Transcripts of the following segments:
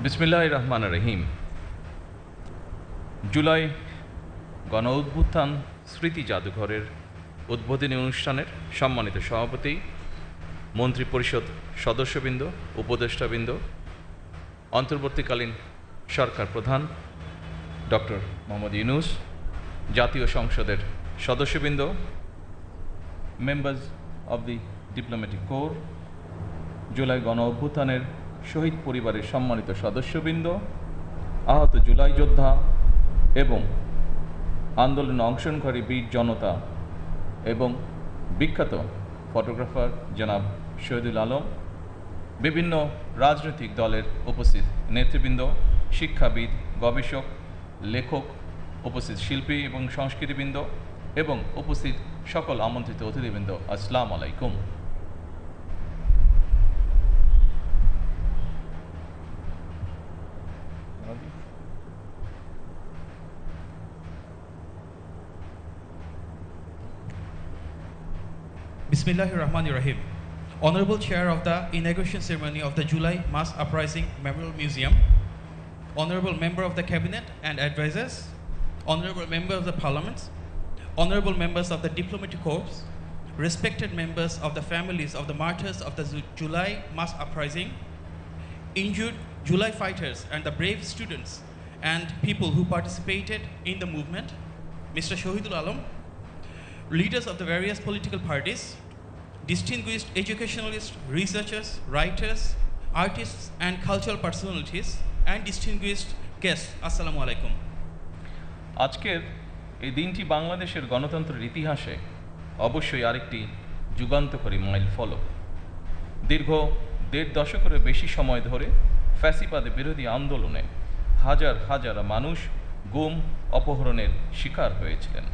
বিসমিল্লাহির রহমানির রহিম। জুলাই গণ অভ্যুত্থান স্মৃতি জাদুঘরের উদ্বোধনী অনুষ্ঠানের সম্মানিত সভাপতি, মন্ত্রী পরিষদ সদস্যবৃন্দ, উপদেষ্টাবৃন্দ, অন্তর্বর্তীকালীন সরকার প্রধান ডক্টর মোহাম্মদ ইউনূস, জাতীয় সংসদের সদস্যবৃন্দ, members of the diplomatic core, July গণ অভ্যুত্থানের শহীদ পরিবারের সম্মানিত সদস্যবৃন্দ, আহত জুলাই যোদ্ধা এবং আন্দোলনে অংশগ্রহণকারী বীর জনতা এবং বিখ্যাত ফটোগ্রাফার জনাব শহীদুল আলম, বিভিন্ন রাজনৈতিক দলের উপস্থিত নেতৃবৃন্দ, শিক্ষাবিদ, গবেষক, লেখক, উপস্থিত শিল্পী এবং সংস্কৃতিবৃন্দ এবং উপস্থিত সকল আমন্ত্রিত অতিথিবৃন্দ, আসসালামু আলাইকুম। Bismillahir Rahmanir Rahim. Honorable Chair of the inauguration ceremony of the July Mass Uprising Memorial Museum, Honorable Member of the Cabinet and Advisors, Honorable Member of the Parliament, Honorable Members of the Diplomatic Corps, respected members of the families of the martyrs of the July Mass Uprising, injured July fighters and the brave students and people who participated in the movement, Mr. Shahidul Alam, leaders of the various political parties, distinguished educationalists, researchers, writers, artists and cultural personalities, and distinguished guests, Assalamu alaikum. আজকের এই দিনটি বাংলাদেশের গণতন্ত্রের ইতিহাসে অবশ্যই আরেকটি যুগান্তকারী mile ফলক। দীর্ঘ ১.৫ দশকেরও বেশি সময় ধরে ফ্যাসিবাদ বিরোধী আন্দোলনে হাজার হাজার মানুষ গুম, অপহরণের শিকার হয়েছিলেন।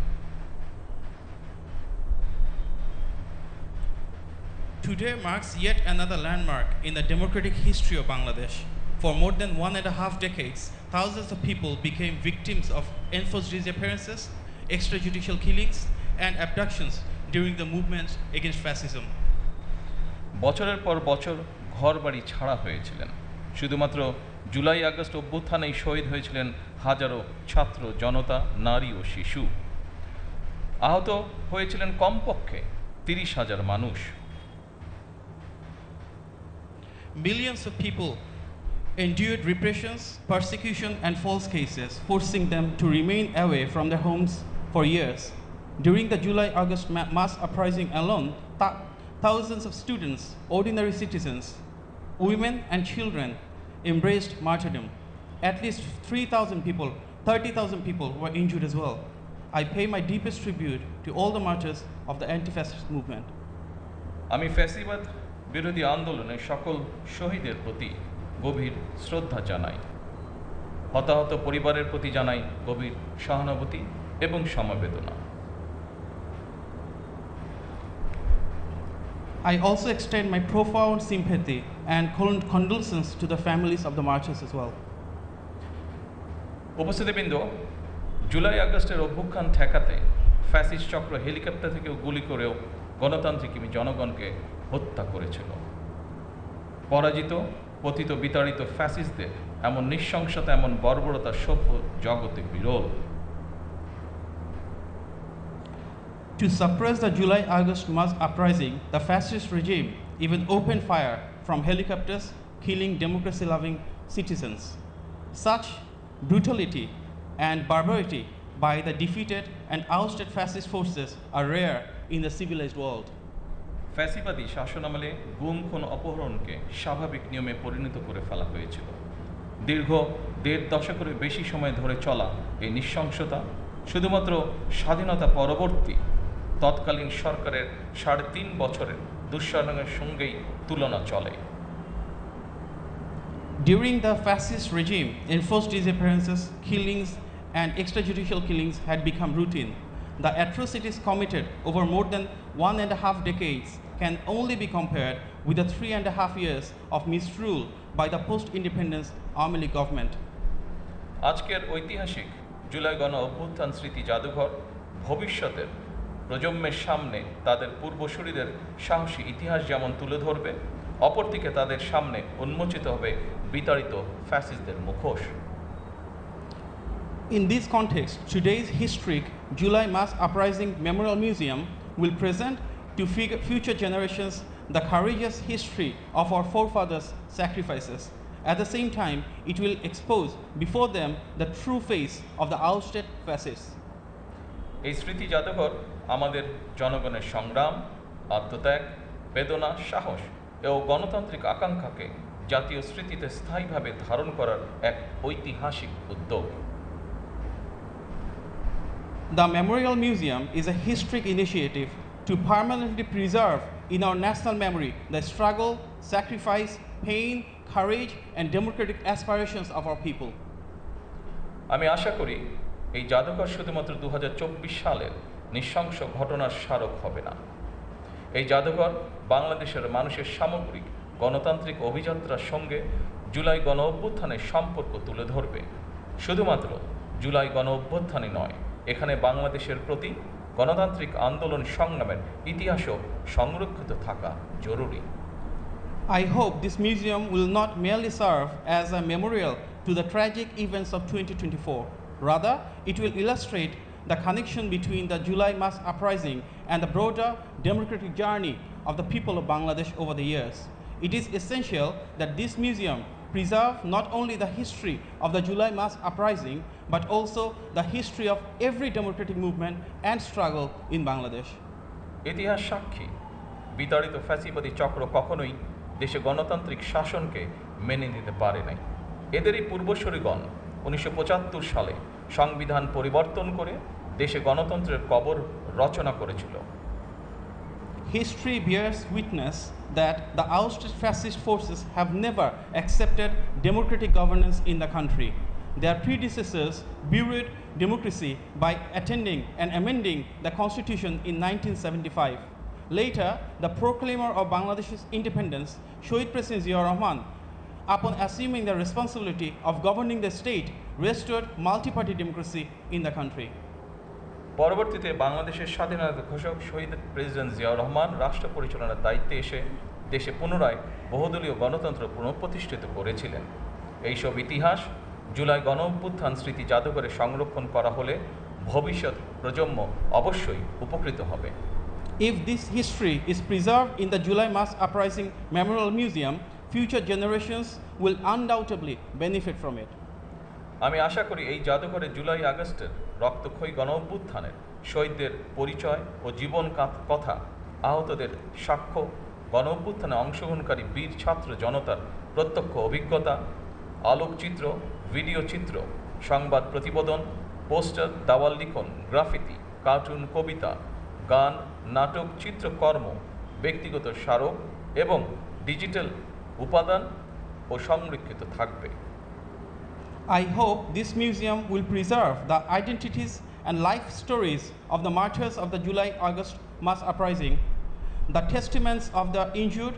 Today marks yet another landmark in the democratic history of Bangladesh. For more than 1.5 decades, thousands of people became victims of enforced disappearances, extrajudicial killings, and abductions during the movement against fascism. বছরের পর বছর ঘরবাড়ি ছাড়া হয়েছিলেন। শুধুমাত্র July August অভ্যুত্থানেই শহীদ হয়েছিলেন হাজারো ছাত্র, জনতা, নারী ও শিশু। আহত হয়েছিলেন কমপক্ষে ৩০,০০০ মানুষ। Millions of people endured repressions, persecution, and false cases, forcing them to remain away from their homes for years. During the July-August mass uprising alone, thousands of students, ordinary citizens, women, and children embraced martyrdom. At least 30,000 people were injured as well. I pay my deepest tribute to all the martyrs of the anti-fascist movement. আমি ফ্যাসিবাদ বিরোধী আন্দোলনে সকল শহীদের প্রতি গভীর শ্রদ্ধা জানাই। হতাহত পরিবারের প্রতি জানাই গভীর সহানুভূতি এবং সমবেদনা। I also extend my profound sympathy and condolences to the families of the martyrs as well. উপস্থিতিবৃন্দ, July আগস্টের অভ্যুত্থান ঠেকাতে ফ্যাসিস্ট চক্র হেলিকপ্টার থেকেও গুলি করেও গণতান্ত্রিক জনগণকে হত্যা করেছিল। পরাজিত, পতিত, বিতাড়িত ফ্যাসিস্টদের এমন নৃশংসতা, এমন বর্বরতা সভ্য জগতে বিরল। To suppress the July-August mass uprising, the fascist regime even opened fire from helicopters, killing democracy-loving citizens. Such brutality and barbarity by the defeated and ousted fascist forces are rare in the civilized world. ফ্যাসিবাদী শাসনামলে গুম, খুন, অপহরণকে স্বাভাবিক নিয়মে পরিণত করে ফেলা হয়েছিল। দীর্ঘ ১.৫ দশকেরও বেশি সময় ধরে চলা এই নৃশংসতা শুধুমাত্র স্বাধীনতা পরবর্তী তৎকালীন সরকারের ৩.৫ বছরের দুঃশাসনের সঙ্গেই তুলনা চলে। During the fascist regime, enforced disappearances, killings, and extrajudicial killings had become routine. The atrocities committed over more than 1.5 decades can only be compared with the 3.5 years of misrule by the post-independence Army League government. আজকের ঐতিহাসিক জুলাই গণ অভ্যুত্থান স্মৃতি জাদুঘর ভবিষ্যতের প্রজন্মের সামনে তাদের পূর্বসূরিদের সাহসী ইতিহাস যেমন তুলে ধরবে, অপরদিকে তাদের সামনে উন্মোচিত হবে বিতাড়িত ফ্যাসিস্টদের মুখোশ। In this context, today's historic July Mass Uprising Memorial Museum will present to future generations the courageous history of our forefathers' sacrifices. At the same time, it will expose before them the true face of the ousted fascists. এই স্মৃতি জাদুঘর আমাদের জনগণের সংগ্রাম, আত্মত্যাগ, বেদনা, সাহস ও গণতান্ত্রিক আকাঙ্ক্ষাকে জাতীয় স্মৃতিতে স্থায়ীভাবে ধারণ করার এক ঐতিহাসিক উদ্যোগ। The Memorial Museum is a historic initiative to permanently preserve in our national memory the struggle, sacrifice, pain, courage, and democratic aspirations of our people. আমি আশা করি এই জাদুঘর শুধুমাত্র 2024 সালের নৃশংস ঘটনার স্মারক হবে না। এই জাদুঘর বাংলাদেশের মানুষের সামগ্রিক গণতান্ত্রিক অভিযাত্রার সঙ্গে জুলাই গণ অভ্যুত্থানের সম্পর্ক তুলে ধরবে। শুধুমাত্র জুলাই গণ অভ্যুত্থানে নয়, এখানে বাংলাদেশের প্রতি গণতান্ত্রিক আন্দোলন সংগ্রামের ইতিহাসও সংরক্ষিত থাকা জরুরি। I hope this museum will not merely serve as a memorial to the tragic events of 2024. Rather, it will illustrate the connection between the July mass uprising and the broader democratic journey of the people of Bangladesh over the years. It is essential that this museum preserve not only the history of the July mass uprising, but also the history of every democratic movement and struggle in Bangladesh. ইতিহাস সাক্ষী, বিতাড়িত ফ্যাসিবাদী চক্র কখনোই দেশে গণতান্ত্রিক শাসনকে মেনে নিতে পারে নাই। এদেরই পূর্বসূরিগণ 1975 সালে সংবিধান পরিবর্তন করে দেশে গণতন্ত্রের কবর রচনা করেছিল। History bears witness that the ousted fascist forces have never accepted democratic governance in the country. Their predecessors buried democracy by attending and amending the constitution in 1975. Later, the proclaimer of Bangladesh's independence, Shohid President Ziaur Rahman, upon assuming the responsibility of governing the state, restored multi-party democracy in the country. পরবর্তীতে বাংলাদেশের স্বাধীনতা ঘোষক শহীদ president Ziaur Rahman রাষ্ট্র পরিচালনার দায়িত্বে এসে দেশে পুনরায় বহুদলীয় গণতন্ত্র পুনঃপ্রতিষ্ঠিত করেছিলেন। এইসব ইতিহাস জুলাই গণ অভ্যুত্থান স্মৃতি জাদুঘরে সংরক্ষণ করা হলে ভবিষ্যৎ প্রজন্ম অবশ্যই উপকৃত হবে। If this history is preserved in the July Mass Uprising Memorial Museum, future generations will undoubtedly benefit from it. আমি আশা করি এই জাদুঘরে জুলাই আগস্টের রক্তক্ষয়ী গণ অভ্যুত্থানের শহীদদের পরিচয় ও জীবন কথা, আহতদের সাক্ষ্য, গণ অভ্যুত্থানে অংশগ্রহণকারী বীর ছাত্র জনতার প্রত্যক্ষ অভিজ্ঞতা, আলোকচিত্র, ভিডিও চিত্র, সংবাদ প্রতিবেদন, পোস্টার, দাওয়াল লিখন, গ্রাফিতি, কার্টুন, কবিতা, গান, নাটক, চিত্রকর্ম, ব্যক্তিগত স্মারক এবং ডিজিটাল উপাদান ও সংরক্ষিত থাকবে। I hope this museum will preserve the identities and life stories of the martyrs of the July-August mass uprising, the testaments of the injured,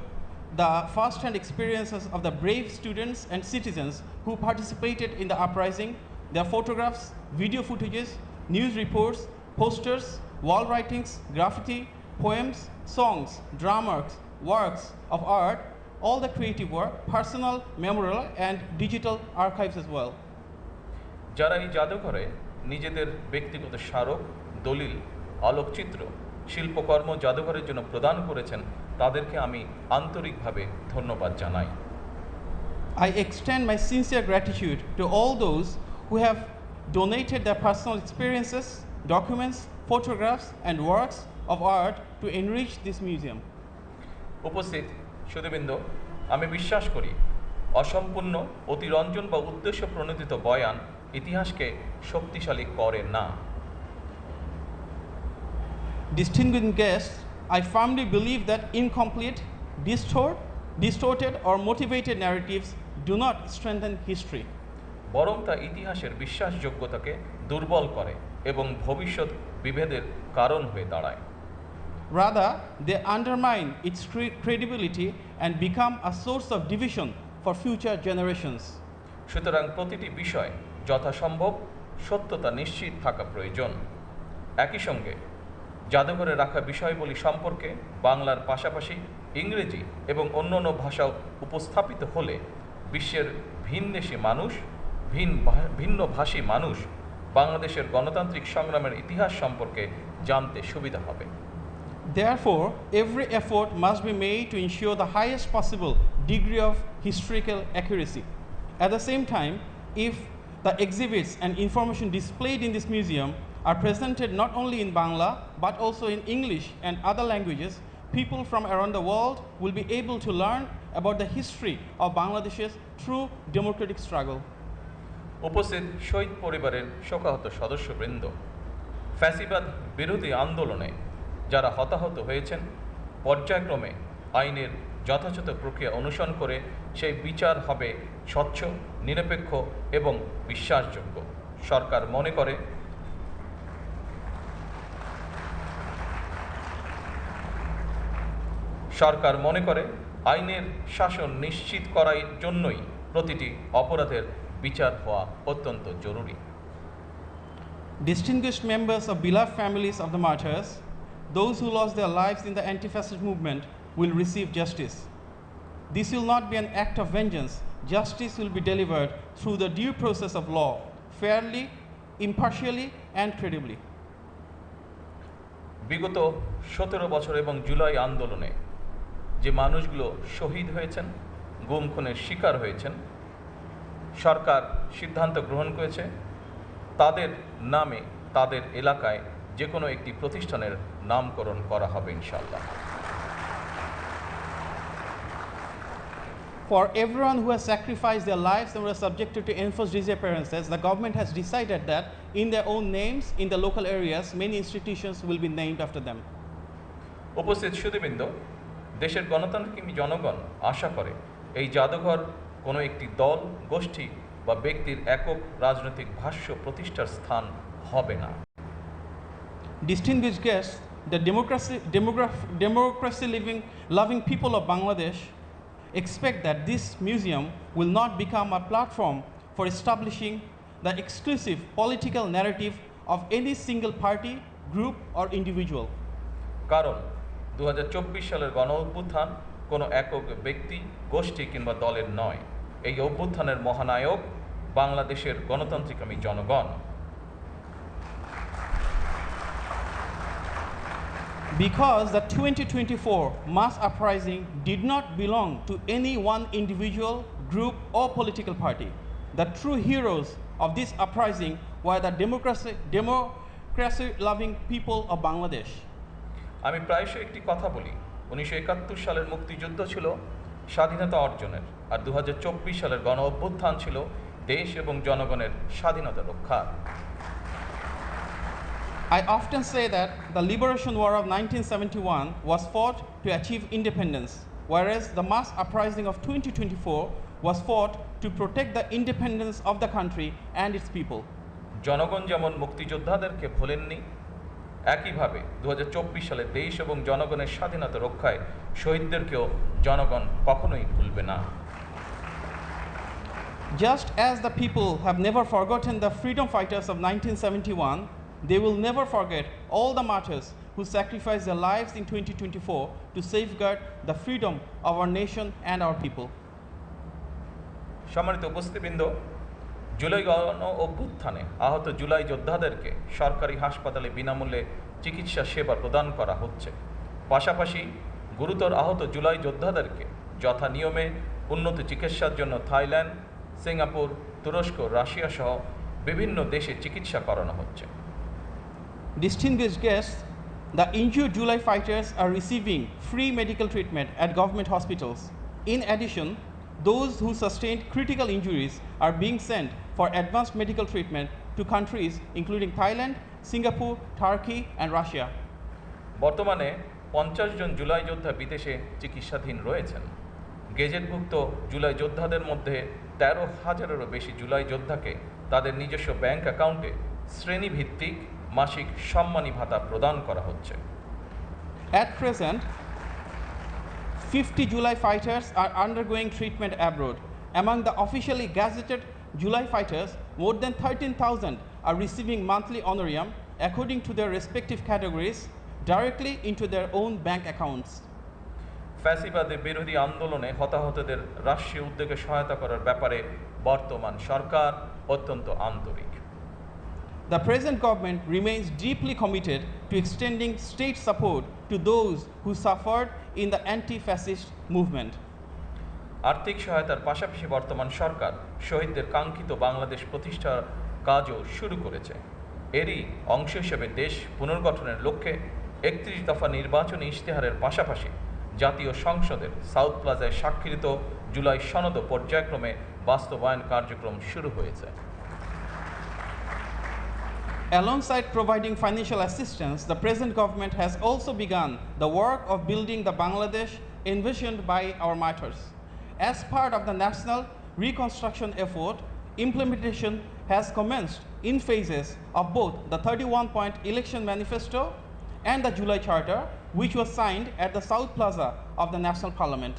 the first-hand experiences of the brave students and citizens who participated in the uprising, their photographs, video footages, news reports, posters, wall writings, graffiti, poems, songs, dramas, works of art, all the creative work, personal, memorial, and digital archives as well. যারা এই জাদুঘরে নিজেদের ব্যক্তিগত স্মারক, দলিল, আলোকচিত্র, শিল্পকর্ম জাদুঘরের জন্য প্রদান করেছেন, তাদেরকে আমি আন্তরিকভাবে ধন্যবাদ জানাই। I extend my sincere gratitude to all those who have donated their personal experiences, documents, photographs, and works of art to enrich this museum. উপস্থিত সুধীবৃন্দ, আমি বিশ্বাস করি অসম্পূর্ণ, অতিরঞ্জন বা উদ্দেশ্য প্রণোদিত বয়ান ইতিহাসকে শক্তিশালী করে না। Distinguished guests, I firmly believe that incomplete, distorted, or motivated narratives do not strengthen history. বরং তা ইতিহাসের বিশ্বাসযোগ্যতাকে দুর্বল করে এবং ভবিষ্যৎ বিভেদের কারণ হয়ে দাঁড়ায়। Rather, they undermine its credibility and become a source of division for future generations. সুতরাং প্রতিটি বিষয় যথাসম্ভব সত্যতা নিশ্চিত থাকা প্রয়োজন। একই সঙ্গে জাদুঘরে রাখা বিষয়বলী সম্পর্কে বাংলার পাশাপাশি ইংরেজি এবং অন্যান্য ভাষা উপস্থাপিত হলে বিশ্বের ভিনদেশী মানুষ ভিন্নভাষী মানুষ বাংলাদেশের গণতান্ত্রিক সংগ্রামের ইতিহাস সম্পর্কে জানতে সুবিধা হবে। Therefore, every effort must be made to ensure the highest possible degree of historical accuracy. At the same time, if the exhibits and information displayed in this museum are presented not only in Bangla but also in English and other languages, people from around the world will be able to learn about the history of Bangladesh's true democratic struggle. উপস্থিত শহীদ পরিবারের শোকাহত সদস্যবৃন্দ, ফ্যাসিবাদ বিরোধী আন্দোলনে যারা হতাহত হয়েছেন, পর্যায়ক্রমে আইনের যথাযথ প্রক্রিয়া অনুসরণ করে সেই বিচার হবে স্বচ্ছ, নিরপেক্ষ এবং বিশ্বাসযোগ্য। সরকার মনে করে আইনের শাসন নিশ্চিত করার জন্যই প্রতিটি অপরাধের বিচার হওয়া অত্যন্ত জরুরি। Distinguished members of beloved families of the martyrs, those who lost their lives in the anti-fascist movement will receive justice. This will not be an act of vengeance. Justice will be delivered through the due process of law, fairly, impartially, and credibly. বিগত 17 বছর এবং জুলাই আন্দোলনে যে মানুষগুলো শহীদ হয়েছেন, গুম খুনের শিকার হয়েছেন, সরকার সিদ্ধান্ত গ্রহণ করেছে তাদের নামে তাদের এলাকায় যে কোনো একটি প্রতিষ্ঠানের নামকরণ করা হবে ইনশাআল্লাহ। For everyone who has sacrificed their lives and were subjected to enforced disappearances, the government has decided that in their own names, in the local areas, many institutions will be named after them. উপস্থিত সুধীবৃন্দ, দেশের গণতান্ত্রিক জনগণ আশা করে এই জাদুঘর কোনো একটি দল, গোষ্ঠী বা ব্যক্তির একক রাজনৈতিক ভাষ্য প্রতিষ্ঠার স্থান হবে না। Distinguished guests, the democracy-loving people of Bangladesh expect that this museum will not become a platform for establishing the exclusive political narrative of any single party, group or individual. কারণ 2024 সালের গণ অভ্যুত্থান কোনো একক ব্যক্তি, গোষ্ঠী কিংবা দলের নয়। এই অভ্যুত্থানের মহানায়ক বাংলাদেশের গণতান্ত্রিকামী জনগণ। Because the 2024 mass uprising did not belong to any one individual, group or political party. The true heroes of this uprising were the democracy-loving people of Bangladesh. আমি প্রায়শই একটি কথা বলি, 1971 সালের মুক্তিযুদ্ধ ছিল স্বাধীনতা অর্জনের, আর 2024 সালের গণ অভ্যুত্থান ছিল দেশ এবং জনগণের স্বাধীনতা রক্ষার। I often say that the liberation war of 1971 was fought to achieve independence, whereas the mass uprising of 2024 was fought to protect the independence of the country and its people. জনগণ যেমন মুক্তিযোদ্ধাদেরকে ভোলেননি, একইভাবে 2024 সালে দেশ এবং জনগণের স্বাধীনতা রক্ষায় শহীদদেরকেও জনগণ কখনোই ভুলবে না। Just as the people have never forgotten the freedom fighters of 1971, they will never forget all the martyrs who sacrificed their lives in 2024 to safeguard the freedom of our nation and our people. সম্মানিত উপস্থিতিবৃন্দ, জুলাই গণ অভ্যুত্থানে আহত জুলাই যোদ্ধাদেরকে সরকারি হাসপাতালে বিনামূল্যে চিকিৎসা সেবা প্রদান করা হচ্ছে। পাশাপাশি গুরুতর আহত জুলাই যোদ্ধাদেরকে যথা নিয়মে উন্নত চিকিৎসার জন্য থাইল্যান্ড, সিঙ্গাপুর, তুরস্ক, রাশিয়া সহ বিভিন্ন দেশে চিকিৎসা করানো হচ্ছে। Distinguished guests, the injured July fighters are receiving free medical treatment at government hospitals. In addition, those who sustained critical injuries are being sent for advanced medical treatment to countries including Thailand, Singapore, Turkey and Russia. বর্তমানে 50 জন জুলাই যোদ্ধা বিদেশে চিকিৎসাধীন রয়েছেন। গেজেটভুক্ত জুলাই যোদ্ধাদের মধ্যে 13,000-এরও বেশি জুলাই যোদ্ধাকে তাদের নিজস্ব ব্যাংক অ্যাকাউন্টে শ্রেণীভিত্তিক মাসিক সম্মানী ভাতা প্রদান করা হচ্ছে। At present, 50 July fighters are undergoing treatment abroad. Among the officially gazetted July fighters, more than 13,000 are receiving monthly honorarium according to their respective categories directly into their own bank accounts. ফ্যাসিবাদী বিরোধী আন্দোলনে হতাহতদের রাষ্ট্রীয় উদ্যোগে সহায়তা করার ব্যাপারে বর্তমান সরকার অত্যন্ত আন্তরিক। The present government remains deeply committed to extending state support to those who suffered in the anti-fascist movement. আর্থিক সহায়তার পাশাপাশি বর্তমান সরকার শহীদদের কাঙ্ক্ষিত বাংলাদেশ প্রতিষ্ঠার কাজও শুরু করেছে। এরই অংশ হিসেবে দেশ পুনর্গঠনের লক্ষ্যে ৩১ দফা নির্বাচনী ইশতেহারের পাশাপাশি জাতীয় সংসদের সাউথ প্লাজায় স্বাক্ষরিত জুলাই সনদ পর্যায়ক্রমে বাস্তবায়ন কার্যক্রম শুরু হয়েছে। Alongside providing financial assistance, the present government has also begun the work of building the Bangladesh envisioned by our martyrs. As part of the national reconstruction effort, implementation has commenced in phases of both the 31-point election manifesto and the July Charter, which was signed at the South Plaza of the National Parliament.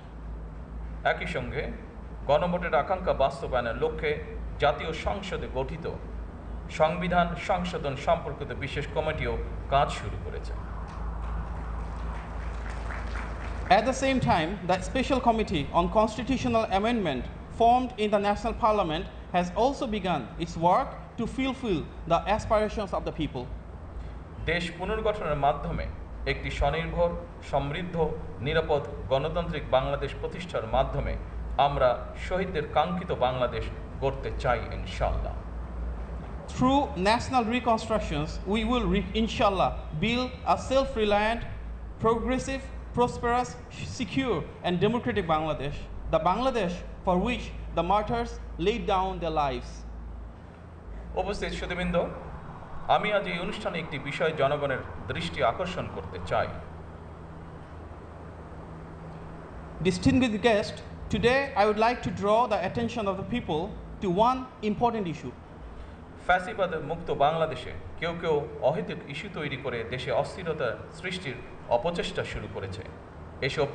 একই সঙ্গে গণভোটের আকাঙ্ক্ষা বাস্তবায়নের লক্ষ্যে জাতীয় সংসদে গঠিত সংবিধান সংশোধন সম্পর্কিত বিশেষ কমিটিও কাজ শুরু করেছে। At the same time, the Special Committee on Constitutional Amendment formed in the National Parliament has also begun its work to fulfill the aspirations of the people. দেশ পুনর্গঠনের মাধ্যমে একটি স্বনির্ভর, সমৃদ্ধ, নিরাপদ গণতান্ত্রিক বাংলাদেশ প্রতিষ্ঠার মাধ্যমে আমরা শহীদদের কাঙ্ক্ষিত বাংলাদেশ গড়তে চাই ইনশাআল্লাহ। Through national reconstructions, we will inshallah build a self-reliant, progressive, prosperous, secure and democratic Bangladesh, the Bangladesh for which the martyrs laid down their lives. উপস্থিত সুধীবৃন্দ, আমি আজ এই অনুষ্ঠানে একটি বিষয় জনগণের দৃষ্টি আকর্ষণ করতে চাই। Distinguished guests, today I would like to draw the attention of the people to one important issue. ফ্যাসিবাদ মুক্ত বাংলাদেশে কেউ কেউ অহেতুক ইস্যু তৈরি করে দেশে অস্থিরতা সৃষ্টির অপচেষ্টা শুরু করেছে। এসব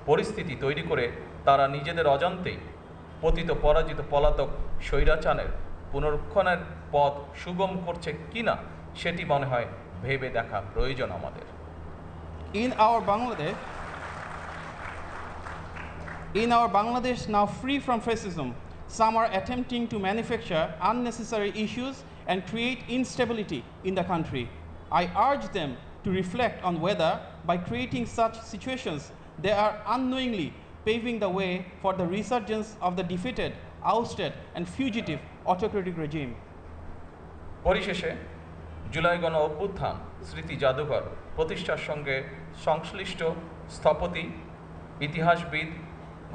পরিস্থিতি তৈরি করে তারা নিজেদের অজান্তেই পতিত পরাজিত পলাতক স্বৈরাচারের পুনরুত্থানের পথ সুগম করছে কিনা সেটি মনে হয় ভেবে দেখা প্রয়োজন আমাদের। In our Bangladesh now free from fascism, some are attempting to manufacture unnecessary issues and create instability in the country. I urge them to reflect on whether, by creating such situations, they are unknowingly paving the way for the resurgence of the defeated, ousted, and fugitive autocratic regime. পরিশেষে জুলাই গণ অভ্যুত্থান স্মৃতি জাদুঘর প্রতিষ্ঠার সঙ্গে সংশ্লিষ্ট স্থপতি, ইতিহাসবিদ,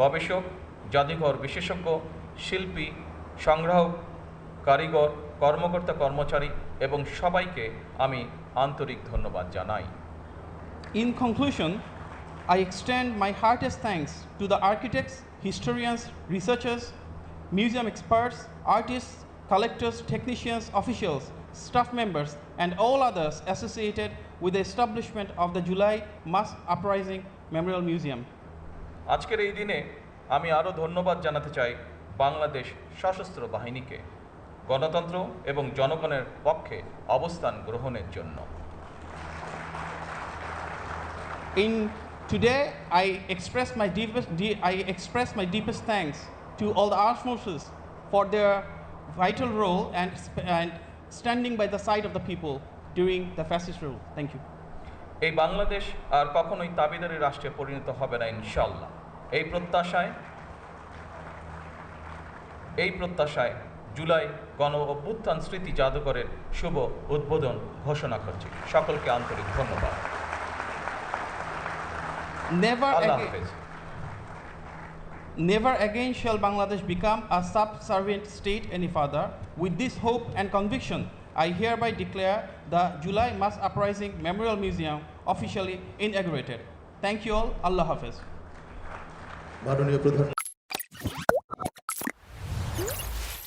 গবেষক, জাদুঘর বিশেষজ্ঞ, শিল্পী, সংগ্রাহক, কারিগর, কর্মকর্তা কর্মচারী এবং সবাইকে আমি আন্তরিক ধন্যবাদ জানাই। In conclusion, I extend my heartiest thanks to the architects, historians, researchers, museum experts, artists, collectors, technicians, officials, staff members, and all others associated with the establishment of the July Mass Uprising Memorial Museum. আজকের এই দিনে আমি আরও ধন্যবাদ জানাতে চাই বাংলাদেশ সশস্ত্র বাহিনীকে গণতন্ত্র এবং জনগণের পক্ষে অবস্থান গ্রহণের জন্য। Today, I express my deepest thanks to all the armed forces for their vital role and standing by the side of the people during the fascist rule. Thank you. এই বাংলাদেশ আর কখনোই তাবিদারি রাষ্ট্রে পরিণত হবে না ইনশাআল্লাহ। এই প্রত্যাশায় জুলাই গণ অভ্যুত্থান স্মৃতি জাদুঘরের শুভ উদ্বোধন ঘোষণা করছি। সকলকে আন্তরিক ধন্যবাদ। Never again shall Bangladesh become a subservient state any further. With this hope and conviction, I hereby declare the July Mass Uprising Memorial Museum officially inaugurated. Thank you all. Allah Hafiz.